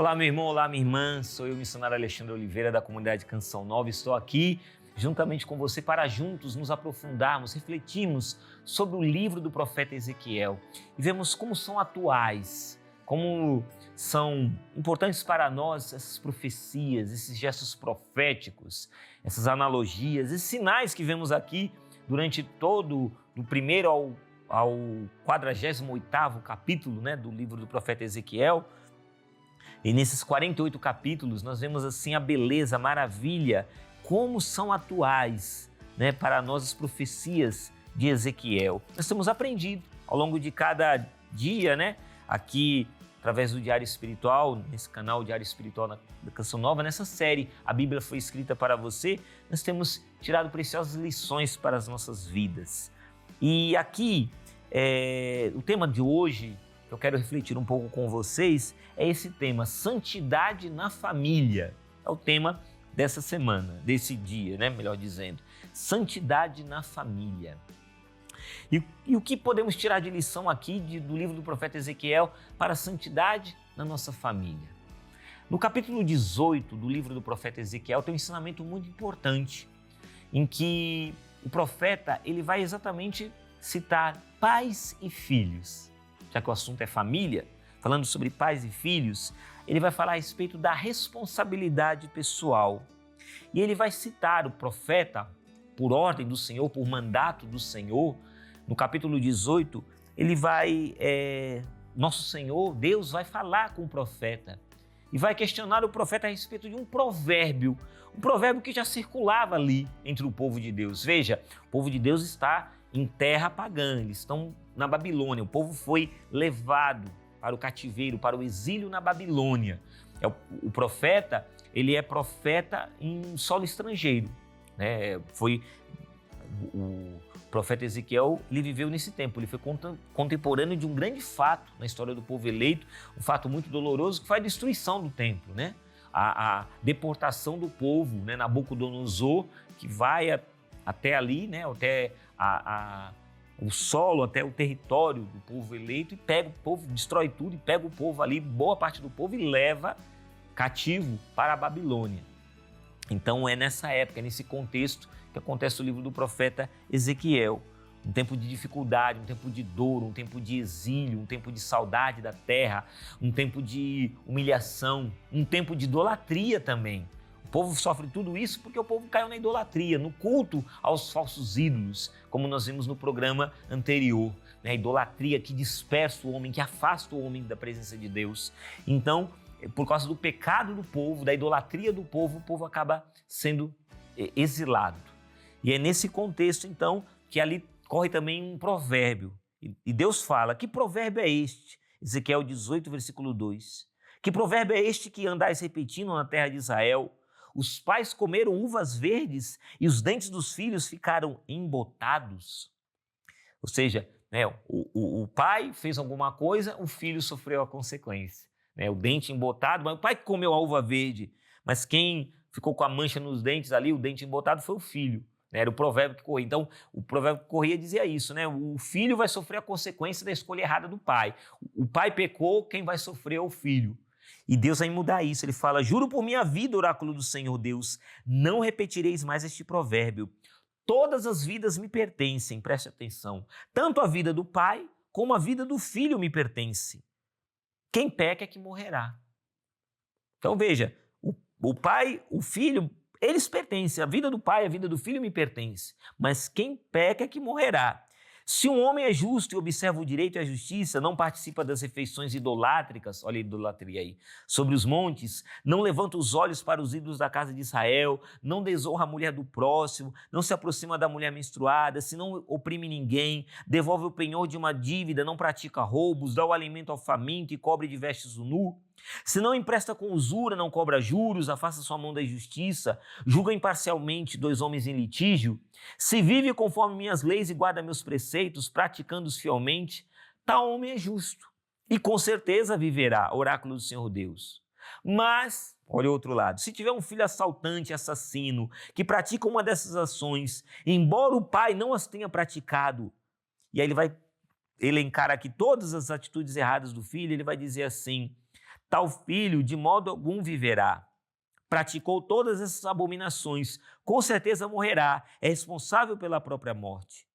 Olá, meu irmão, olá, minha irmã. Sou eu, missionário Alexandre Oliveira, da comunidade Canção Nova. Estou aqui juntamente com você para juntos nos aprofundarmos, refletirmos sobre o livro do profeta Ezequiel e vemos como são atuais, como são importantes para nós essas profecias, esses gestos proféticos, essas analogias, esses sinais que vemos aqui durante todo, do primeiro ao 48º capítulo, do livro do profeta Ezequiel. E nesses 48 capítulos nós vemos assim a beleza, a maravilha, como são atuais para nós as profecias de Ezequiel. Nós temos aprendido ao longo de cada dia, aqui através do Diário Espiritual, nesse canal Diário Espiritual da Canção Nova, nessa série A Bíblia Foi Escrita para Você, nós temos tirado preciosas lições para as nossas vidas. E aqui, o tema de hoje, que eu quero refletir um pouco com vocês, é esse tema, santidade na família. É o tema dessa semana, desse dia, melhor dizendo, santidade na família. E o que podemos tirar de lição aqui do livro do profeta Ezequiel para a santidade na nossa família? No capítulo 18 do livro do profeta Ezequiel tem um ensinamento muito importante, em que o profeta ele vai exatamente citar pais e filhos. Já que o assunto é família, falando sobre pais e filhos, ele vai falar a respeito da responsabilidade pessoal. E ele vai citar o profeta, por ordem do Senhor, por mandato do Senhor. No capítulo 18, nosso Senhor, Deus, vai falar com o profeta e vai questionar o profeta a respeito de um provérbio que já circulava ali entre o povo de Deus. Veja, o povo de Deus está em terra pagã, eles estão na Babilônia, o povo foi levado para o cativeiro, para o exílio na Babilônia. O profeta, ele é profeta em solo estrangeiro, O profeta Ezequiel, ele viveu nesse tempo, ele foi contemporâneo de um grande fato na história do povo eleito, um fato muito doloroso que foi a destruição do templo, a deportação do povo, Nabucodonosor, que vai até ali, até o solo, até o território do povo eleito e pega o povo, destrói tudo e pega o povo ali, boa parte do povo e leva cativo para a Babilônia. Então é nessa época, é nesse contexto que acontece o livro do profeta Ezequiel. Um tempo de dificuldade, um tempo de dor, um tempo de exílio, um tempo de saudade da terra, um tempo de humilhação, um tempo de idolatria também. O povo sofre tudo isso porque o povo caiu na idolatria, no culto aos falsos ídolos, como nós vimos no programa anterior. A idolatria que dispersa o homem, que afasta o homem da presença de Deus. Então, por causa do pecado do povo, da idolatria do povo, o povo acaba sendo exilado. E é nesse contexto, então, que ali corre também um provérbio. E Deus fala, que provérbio é este? Ezequiel 18, versículo 2. Que provérbio é este que andais repetindo na terra de Israel? Os pais comeram uvas verdes e os dentes dos filhos ficaram embotados. Ou seja, o pai fez alguma coisa, o filho sofreu a consequência. O dente embotado, mas o pai comeu a uva verde, mas quem ficou com a mancha nos dentes ali, o dente embotado, foi o filho. Era o provérbio que corria. Então, o provérbio que corria dizia isso, O filho vai sofrer a consequência da escolha errada do pai. O pai pecou, quem vai sofrer é o filho. E Deus vai mudar isso. Ele fala, juro por minha vida, oráculo do Senhor Deus, não repetireis mais este provérbio. Todas as vidas me pertencem, preste atenção. Tanto a vida do pai como a vida do filho me pertence. Quem peca é que morrerá. Então veja, o pai, o filho, eles pertencem. A vida do pai, a vida do filho me pertence. Mas quem peca é que morrerá. Se um homem é justo e observa o direito e a justiça, não participa das refeições idolátricas, olha a idolatria aí, sobre os montes, não levanta os olhos para os ídolos da casa de Israel, não desonra a mulher do próximo, não se aproxima da mulher menstruada, se não oprime ninguém, devolve o penhor de uma dívida, não pratica roubos, dá o alimento ao faminto e cobre de vestes o nu, se não empresta com usura, não cobra juros, afasta sua mão da injustiça, julga imparcialmente dois homens em litígio, se vive conforme minhas leis e guarda meus preceitos, praticando-os fielmente, tal homem é justo e com certeza viverá, oráculo do Senhor Deus. Mas, olha o outro lado, se tiver um filho assaltante, assassino, que pratica uma dessas ações, embora o pai não as tenha praticado, e aí ele vai elencar aqui todas as atitudes erradas do filho, ele vai dizer assim, Tal filho de modo algum viverá. Praticou todas essas abominações, com certeza morrerá, é responsável pela própria morte.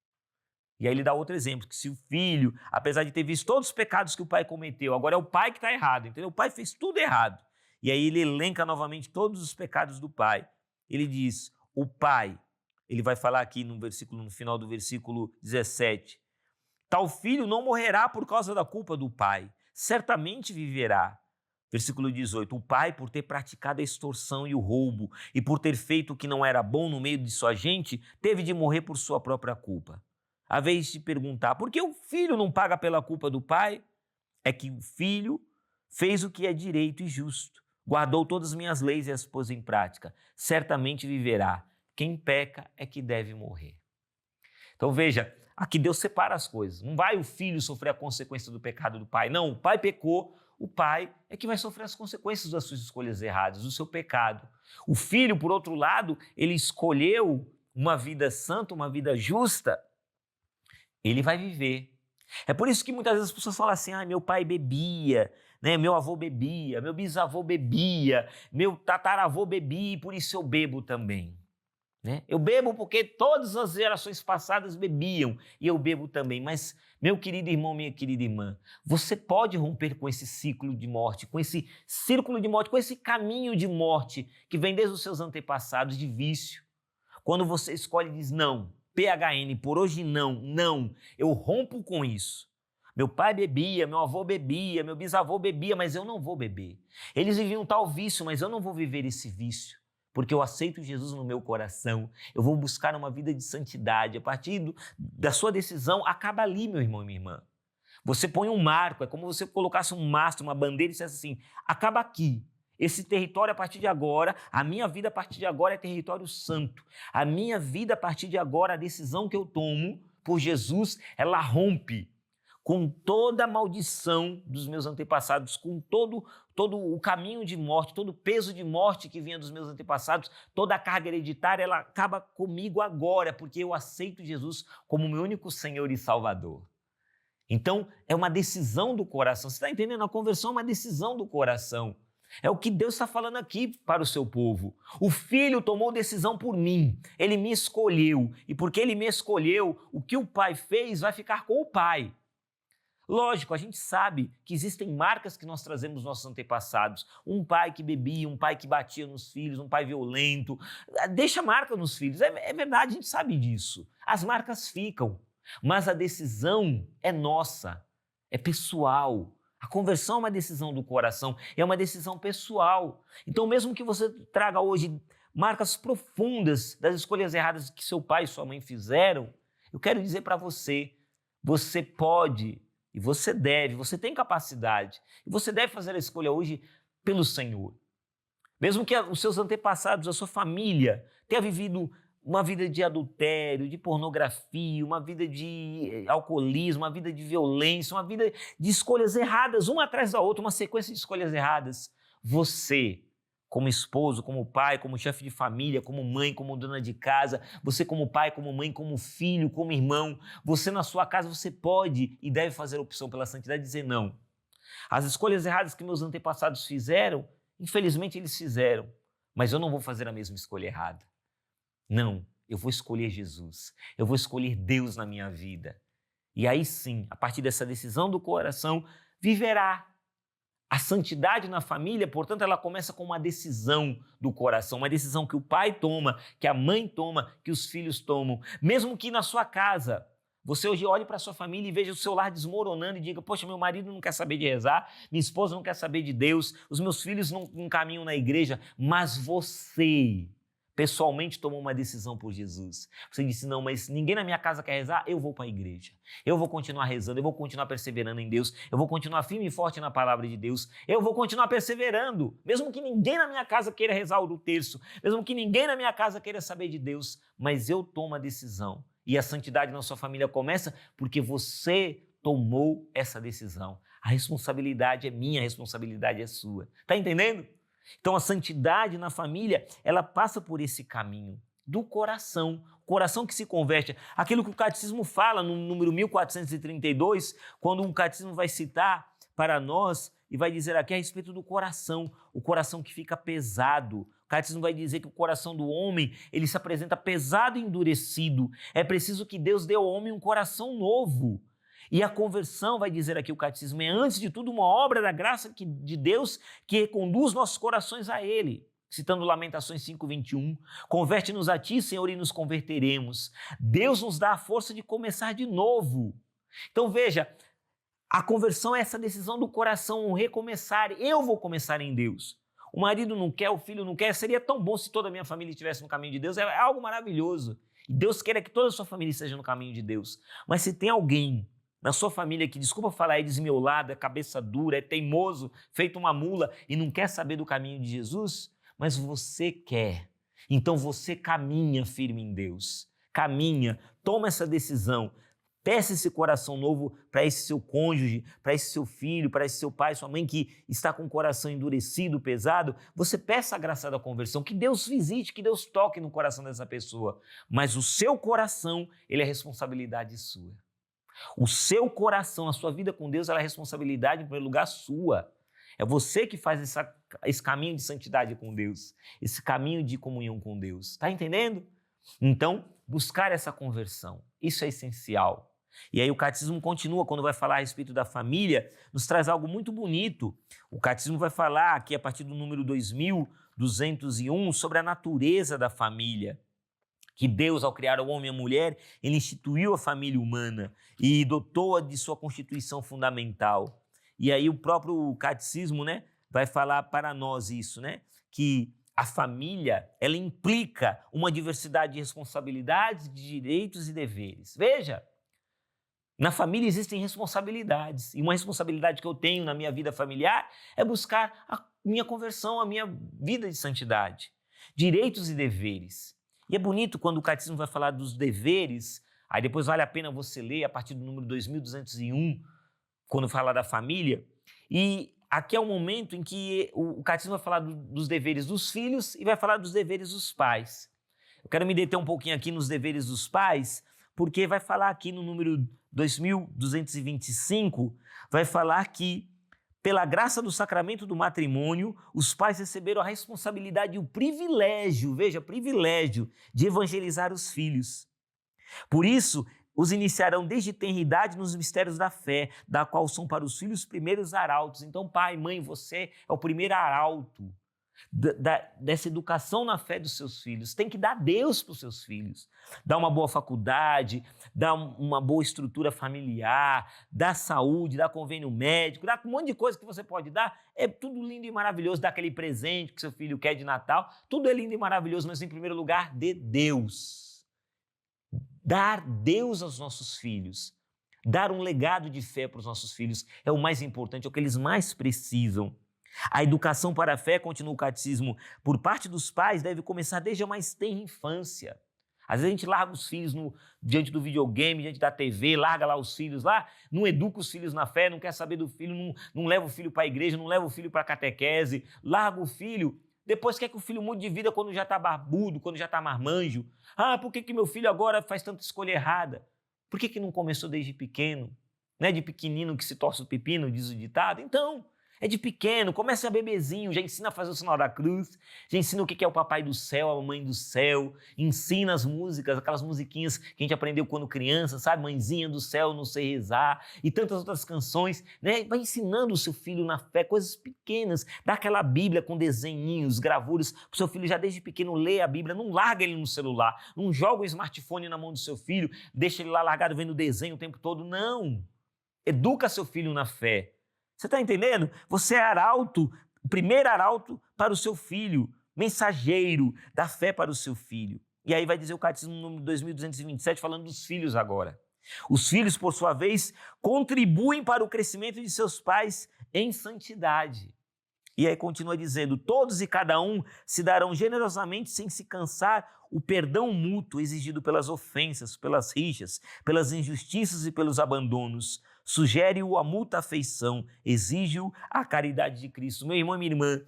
E aí ele dá outro exemplo, que se o filho, apesar de ter visto todos os pecados que o pai cometeu, agora é o pai que está errado, entendeu? O pai fez tudo errado. E aí ele elenca novamente todos os pecados do pai. Ele diz, o pai, ele vai falar aqui no final do versículo 17, tal filho não morrerá por causa da culpa do pai, certamente viverá. Versículo 18, o pai, por ter praticado a extorsão e o roubo e por ter feito o que não era bom no meio de sua gente, teve de morrer por sua própria culpa. À vez de perguntar, por que o filho não paga pela culpa do pai? É que o filho fez o que é direito e justo, guardou todas as minhas leis e as pôs em prática, certamente viverá. Quem peca é que deve morrer. Então veja, aqui Deus separa as coisas. Não vai o filho sofrer a consequência do pecado do pai. Não, o pai pecou, o pai é que vai sofrer as consequências das suas escolhas erradas, do seu pecado. O filho, por outro lado, ele escolheu uma vida santa, uma vida justa, ele vai viver. É por isso que muitas vezes as pessoas falam assim, meu pai bebia, né? Meu avô bebia, meu bisavô bebia, meu tataravô bebia e por isso eu bebo também. Né? Eu bebo porque todas as gerações passadas bebiam e eu bebo também. Mas, meu querido irmão, minha querida irmã, você pode romper com esse ciclo de morte, com esse círculo de morte, com esse caminho de morte que vem desde os seus antepassados de vício. Quando você escolhe e diz não, PHN, por hoje não, eu rompo com isso. Meu pai bebia, meu avô bebia, meu bisavô bebia, mas eu não vou beber. Eles viviam tal vício, mas eu não vou viver esse vício. Porque eu aceito Jesus no meu coração, eu vou buscar uma vida de santidade. A partir da sua decisão, acaba ali, meu irmão e minha irmã. Você põe um marco, é como se você colocasse um mastro, uma bandeira e dissesse assim, acaba aqui. Esse território a partir de agora, a minha vida a partir de agora é território santo. A minha vida a partir de agora, a decisão que eu tomo por Jesus, ela rompe com toda a maldição dos meus antepassados, com todo o caminho de morte, todo o peso de morte que vinha dos meus antepassados, toda a carga hereditária, ela acaba comigo agora, porque eu aceito Jesus como meu único Senhor e Salvador. Então, é uma decisão do coração. Você está entendendo? A conversão é uma decisão do coração. É o que Deus está falando aqui para o seu povo. O Filho tomou decisão por mim, ele me escolheu, e porque ele me escolheu, o que o Pai fez vai ficar com o Pai. Lógico, a gente sabe que existem marcas que nós trazemos dos nossos antepassados. Um pai que bebia, um pai que batia nos filhos, um pai violento. Deixa marca nos filhos, é verdade, a gente sabe disso. As marcas ficam, mas a decisão é nossa, é pessoal. A conversão é uma decisão do coração, é uma decisão pessoal. Então, mesmo que você traga hoje marcas profundas das escolhas erradas que seu pai e sua mãe fizeram, eu quero dizer para você, você pode e você deve, você tem capacidade, e você deve fazer a escolha hoje pelo Senhor. Mesmo que os seus antepassados, a sua família, tenha vivido uma vida de adultério, de pornografia, uma vida de alcoolismo, uma vida de violência, uma vida de escolhas erradas, uma atrás da outra, uma sequência de escolhas erradas. Você, como esposo, como pai, como chefe de família, como mãe, como dona de casa, você como pai, como mãe, como filho, como irmão, você na sua casa, você pode e deve fazer a opção pela santidade e dizer não. As escolhas erradas que meus antepassados fizeram, infelizmente eles fizeram, mas eu não vou fazer a mesma escolha errada. Não, eu vou escolher Jesus, eu vou escolher Deus na minha vida. E aí sim, a partir dessa decisão do coração, viverá. A santidade na família, portanto, ela começa com uma decisão do coração, uma decisão que o pai toma, que a mãe toma, que os filhos tomam. Mesmo que na sua casa, você hoje olhe para a sua família e veja o seu lar desmoronando e diga, poxa, meu marido não quer saber de rezar, minha esposa não quer saber de Deus, os meus filhos não caminham na igreja, mas você pessoalmente tomou uma decisão por Jesus. Você disse, não, mas ninguém na minha casa quer rezar, eu vou para a igreja. Eu vou continuar rezando, eu vou continuar perseverando em Deus, eu vou continuar firme e forte na palavra de Deus, eu vou continuar perseverando, mesmo que ninguém na minha casa queira rezar o terço, mesmo que ninguém na minha casa queira saber de Deus, mas eu tomo a decisão. E a santidade na sua família começa porque você tomou essa decisão. A responsabilidade é minha, a responsabilidade é sua. Está entendendo? Então, a santidade na família, ela passa por esse caminho do coração, coração que se converte. Aquilo que o catecismo fala no número 1432, quando um catecismo vai citar para nós e vai dizer aqui a respeito do coração, o coração que fica pesado. O catecismo vai dizer que o coração do homem, ele se apresenta pesado e endurecido. É preciso que Deus dê ao homem um coração novo. E a conversão, vai dizer aqui o catecismo, é antes de tudo uma obra da graça de Deus que reconduz nossos corações a Ele. Citando Lamentações 5:21, converte-nos a Ti, Senhor, e nos converteremos. Deus nos dá a força de começar de novo. Então veja, a conversão é essa decisão do coração, um recomeçar. Eu vou começar em Deus. O marido não quer, o filho não quer. Seria tão bom se toda a minha família estivesse no caminho de Deus. É algo maravilhoso. E Deus queira que toda a sua família esteja no caminho de Deus. Mas se tem alguém na sua família que, desculpa falar, é desmiolado, é cabeça dura, é teimoso, feito uma mula e não quer saber do caminho de Jesus, mas você quer. Então você caminha firme em Deus. Caminha, toma essa decisão. Peça esse coração novo para esse seu cônjuge, para esse seu filho, para esse seu pai, sua mãe que está com o coração endurecido, pesado. Você peça a graça da conversão, que Deus visite, que Deus toque no coração dessa pessoa. Mas o seu coração, ele é responsabilidade sua. O seu coração, a sua vida com Deus, ela é responsabilidade, em primeiro lugar, sua. É você que faz esse caminho de santidade com Deus, esse caminho de comunhão com Deus. Está entendendo? Então, buscar essa conversão, isso é essencial. E aí o catecismo continua, quando vai falar a respeito da família, nos traz algo muito bonito. O catecismo vai falar aqui, a partir do número 2201, sobre a natureza da família. Que Deus, ao criar o homem e a mulher, ele instituiu a família humana e dotou-a de sua constituição fundamental. E aí o próprio catecismo, né, vai falar para nós isso, né, que a família, ela implica uma diversidade de responsabilidades, de direitos e deveres. Veja, na família existem responsabilidades, e uma responsabilidade que eu tenho na minha vida familiar é buscar a minha conversão, a minha vida de santidade. Direitos e deveres. E é bonito quando o catecismo vai falar dos deveres, aí depois vale a pena você ler a partir do número 2201, quando fala da família, e aqui é o momento em que o catecismo vai falar dos deveres dos filhos e vai falar dos deveres dos pais. Eu quero me deter um pouquinho aqui nos deveres dos pais, porque vai falar aqui no número 2225, vai falar que, pela graça do sacramento do matrimônio, os pais receberam a responsabilidade e o privilégio, veja, privilégio, de evangelizar os filhos. Por isso, os iniciarão desde tenridade nos mistérios da fé, da qual são para os filhos os primeiros arautos. Então, pai, mãe, você é o primeiro arauto dessa educação na fé dos seus filhos. Tem que dar Deus para os seus filhos. Dar uma boa faculdade, dar uma boa estrutura familiar, dar saúde, dar convênio médico, dar um monte de coisa que você pode dar. É tudo lindo e maravilhoso, dar aquele presente que seu filho quer de Natal. Tudo é lindo e maravilhoso, mas em primeiro lugar, de Deus. Dar Deus aos nossos filhos. Dar um legado de fé para os nossos filhos é o mais importante, é o que eles mais precisam. A educação para a fé, continua o catecismo, por parte dos pais deve começar desde a mais tenra infância. Às vezes a gente larga os filhos diante do videogame, diante da TV, larga lá os filhos lá, não educa os filhos na fé, não quer saber do filho, não leva o filho para a igreja, não leva o filho para a catequese, larga o filho, depois quer que o filho mude de vida quando já está barbudo, quando já está marmanjo. Ah, por que meu filho agora faz tanta escolha errada? Por que não começou desde pequeno? Não é de pequenino que se torce o pepino, diz o ditado? Então, é de pequeno, começa a bebezinho, já ensina a fazer o sinal da cruz, já ensina o que é o papai do céu, a mamãe do céu, ensina as músicas, aquelas musiquinhas que a gente aprendeu quando criança, sabe? Mãezinha do céu, não sei rezar, e tantas outras canções, né? Vai ensinando o seu filho na fé, coisas pequenas, dá aquela Bíblia com desenhinhos, gravuras, para o seu filho já desde pequeno ler a Bíblia, não larga ele no celular, não joga o smartphone na mão do seu filho, deixa ele lá largado vendo desenho o tempo todo, não. Educa seu filho na fé. Você está entendendo? Você é arauto, o primeiro arauto para o seu filho, mensageiro da fé para o seu filho. E aí vai dizer o catecismo número 2227, falando dos filhos agora. Os filhos, por sua vez, contribuem para o crescimento de seus pais em santidade. E aí continua dizendo, todos e cada um se darão generosamente sem se cansar o perdão mútuo exigido pelas ofensas, pelas rixas, pelas injustiças e pelos abandonos. Sugere-o a mútua afeição, exige-o a caridade de Cristo. Meu irmão e minha irmã,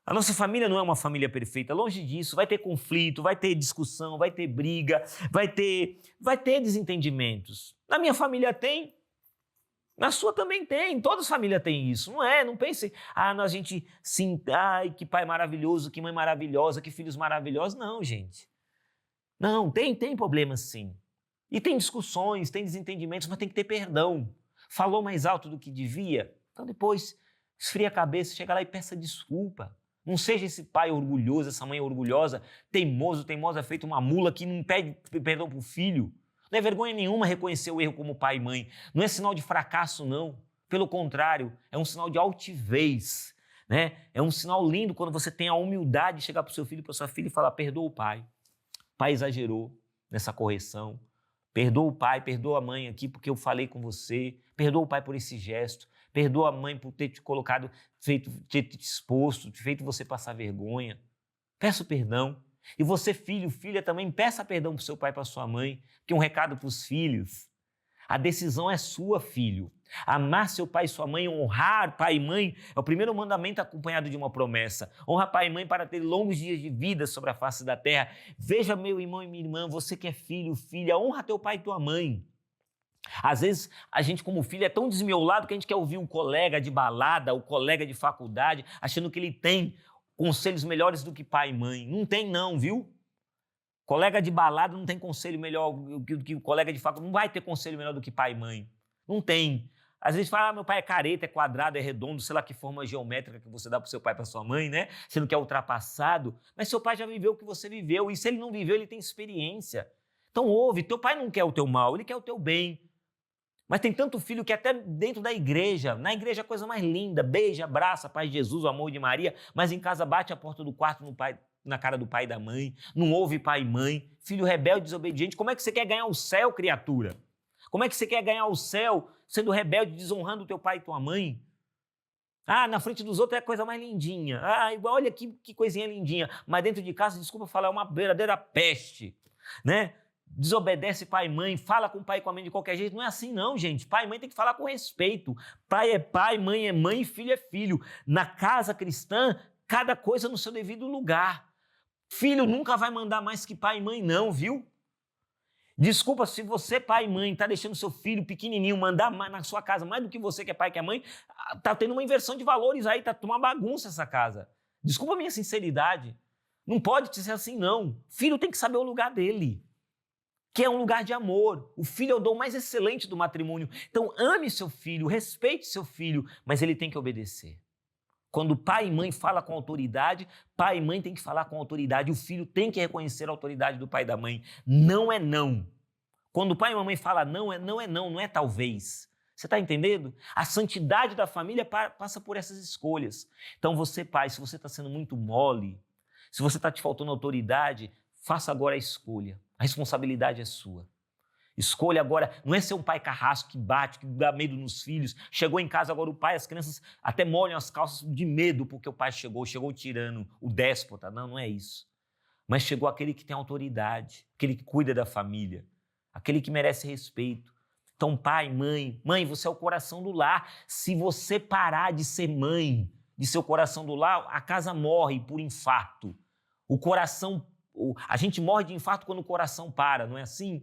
a nossa família não é uma família perfeita, longe disso, vai ter conflito, vai ter discussão, vai ter briga, vai ter desentendimentos. Na minha família tem, Na sua também tem, todas as famílias têm isso, não é? Não pense, a gente sim, ai, que pai maravilhoso, que mãe maravilhosa, que filhos maravilhosos. Não, gente. Não, tem problemas sim. E tem discussões, tem desentendimentos, mas tem que ter perdão. Falou mais alto do que devia? Então depois esfria a cabeça, chega lá e peça desculpa. Não seja esse pai orgulhoso, essa mãe orgulhosa, teimosa, feito uma mula que não pede perdão para o filho. Não é vergonha nenhuma reconhecer o erro como pai e mãe. Não é sinal de fracasso, não. Pelo contrário, é um sinal de altivez, né? É um sinal lindo quando você tem a humildade de chegar para o seu filho, para sua filha e falar, perdoa o pai. O pai exagerou nessa correção. Perdoa o pai, perdoa a mãe aqui porque eu falei com você. Perdoa o pai por esse gesto. Perdoa a mãe por ter te colocado, ter te exposto, feito você passar vergonha. Peça perdão. E você, filho, filha, também peça perdão para o seu pai e para sua mãe. Que é um recado para os filhos. A decisão é sua, filho. Amar seu pai e sua mãe, honrar pai e mãe, é o primeiro mandamento acompanhado de uma promessa. Honra pai e mãe para ter longos dias de vida sobre a face da terra. Veja, meu irmão e minha irmã, você que é filho, filha, honra teu pai e tua mãe. Às vezes, a gente como filho é tão desmiolado que a gente quer ouvir um colega de balada, o colega de faculdade, achando que ele tem conselhos melhores do que pai e mãe. Não tem não, viu? Colega de balada não tem conselho melhor do que o colega de faculdade, não vai ter conselho melhor do que pai e mãe. Não tem. Às vezes fala, meu pai é careta, é quadrado, é redondo, sei lá que forma geométrica que você dá para o seu pai e para sua mãe, né? Sendo que é ultrapassado. Mas seu pai já viveu o que você viveu, e se ele não viveu, ele tem experiência. Então ouve, teu pai não quer o teu mal, ele quer o teu bem. Mas tem tanto filho que até dentro da igreja, na igreja é a coisa mais linda, beija, abraça, Pai de Jesus, o amor de Maria, mas em casa bate a porta do quarto na cara do pai e da mãe, não ouve pai e mãe, filho rebelde, desobediente. Como é que você quer ganhar o céu, criatura? Como é que você quer ganhar o céu sendo rebelde, desonrando o teu pai e tua mãe? Na frente dos outros é a coisa mais lindinha. Igual, olha que coisinha lindinha. Mas dentro de casa, desculpa falar, é uma verdadeira peste, né? Desobedece pai e mãe, fala com o pai e com a mãe de qualquer jeito. Não é assim não, gente. Pai e mãe tem que falar com respeito. Pai é pai, mãe é mãe, filho é filho. Na casa cristã, cada coisa no seu devido lugar. Filho nunca vai mandar mais que pai e mãe não, viu? Desculpa, se você, pai e mãe, está deixando seu filho pequenininho mandar na sua casa mais do que você que é pai que é mãe, tá tendo uma inversão de valores aí, tá uma bagunça essa casa. Desculpa a minha sinceridade. Não pode ser assim não. Filho tem que saber o lugar dele, que é um lugar de amor. O filho é o dom mais excelente do matrimônio. Então ame seu filho, respeite seu filho, mas ele tem que obedecer. Quando pai e mãe falam com autoridade, pai e mãe tem que falar com autoridade. O filho tem que reconhecer a autoridade do pai e da mãe. Não é não. Quando o pai e a mãe falam não é talvez. Você está entendendo? A santidade da família passa por essas escolhas. Então você, pai, se você está sendo muito mole, se você está te faltando autoridade, faça agora a escolha. A responsabilidade é sua. Escolha agora, não é ser um pai carrasco que bate, que dá medo nos filhos. Chegou em casa agora o pai, as crianças até molham as calças de medo porque o pai chegou tirando, o déspota. Não é isso. Mas chegou aquele que tem autoridade, aquele que cuida da família, aquele que merece respeito. Então pai, mãe, você é o coração do lar. Se você parar de ser mãe, de ser o coração do lar, a casa morre por infarto. A gente morre de infarto quando o coração para, não é assim?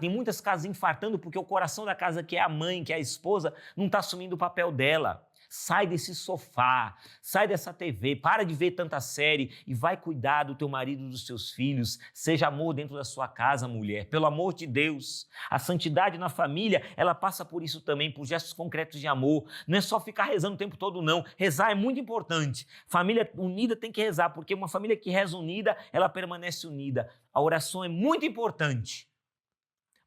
Tem muitas casas infartando porque o coração da casa, que é a mãe, que é a esposa, não está assumindo o papel dela. Sai desse sofá, sai dessa TV, para de ver tanta série e vai cuidar do teu marido e dos seus filhos. Seja amor dentro da sua casa, mulher, pelo amor de Deus. A santidade na família, ela passa por isso também, por gestos concretos de amor. Não é só ficar rezando o tempo todo, não. Rezar é muito importante. Família unida tem que rezar, porque uma família que reza unida, ela permanece unida. A oração é muito importante,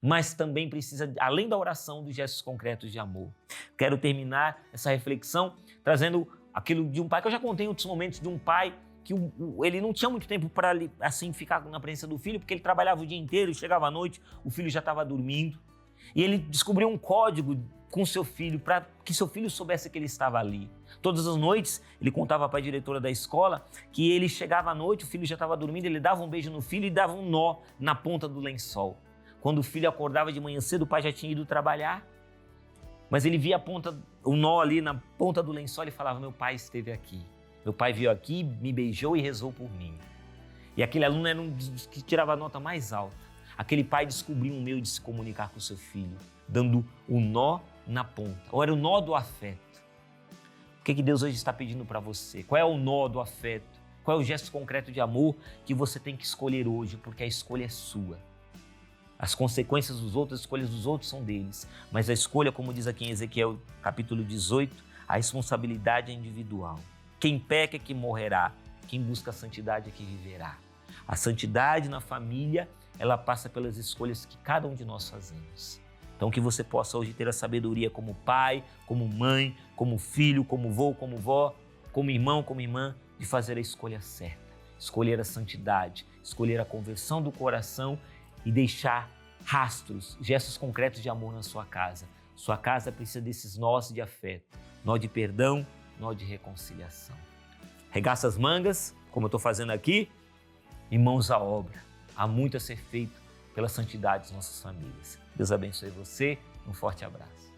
mas também precisa, além da oração, dos gestos concretos de amor. Quero terminar essa reflexão trazendo aquilo de um pai, que eu já contei em outros momentos, de um pai que ele não tinha muito tempo para assim, ficar na presença do filho, porque ele trabalhava o dia inteiro, chegava à noite, o filho já estava dormindo. E ele descobriu um código com seu filho, para que seu filho soubesse que ele estava ali. Todas as noites, ele contava para a diretora da escola que ele chegava à noite, o filho já estava dormindo, ele dava um beijo no filho e dava um nó na ponta do lençol. Quando o filho acordava de manhã cedo, o pai já tinha ido trabalhar, mas ele via o nó ali na ponta do lençol e falava, meu pai esteve aqui, meu pai veio aqui, me beijou e rezou por mim. E aquele aluno era um que tirava a nota mais alta. Aquele pai descobriu um meio de se comunicar com o seu filho, dando o nó na ponta. Ou era o nó do afeto. O que Deus hoje está pedindo para você? Qual é o nó do afeto? Qual é o gesto concreto de amor que você tem que escolher hoje? Porque a escolha é sua. As consequências dos outros, as escolhas dos outros são deles. Mas a escolha, como diz aqui em Ezequiel capítulo 18, a responsabilidade é individual. Quem peca é que morrerá. Quem busca a santidade é que viverá. A santidade na família, ela passa pelas escolhas que cada um de nós fazemos. Então que você possa hoje ter a sabedoria como pai, como mãe, como filho, como vô, como vó, como irmão, como irmã, de fazer a escolha certa. Escolher a santidade, escolher a conversão do coração e deixar rastros, gestos concretos de amor na sua casa. Sua casa precisa desses nós de afeto, nó de perdão, nó de reconciliação. Regaça as mangas, como eu estou fazendo aqui, e mãos à obra. Há muito a ser feito pela santidade das nossas famílias. Deus abençoe você. Um forte abraço.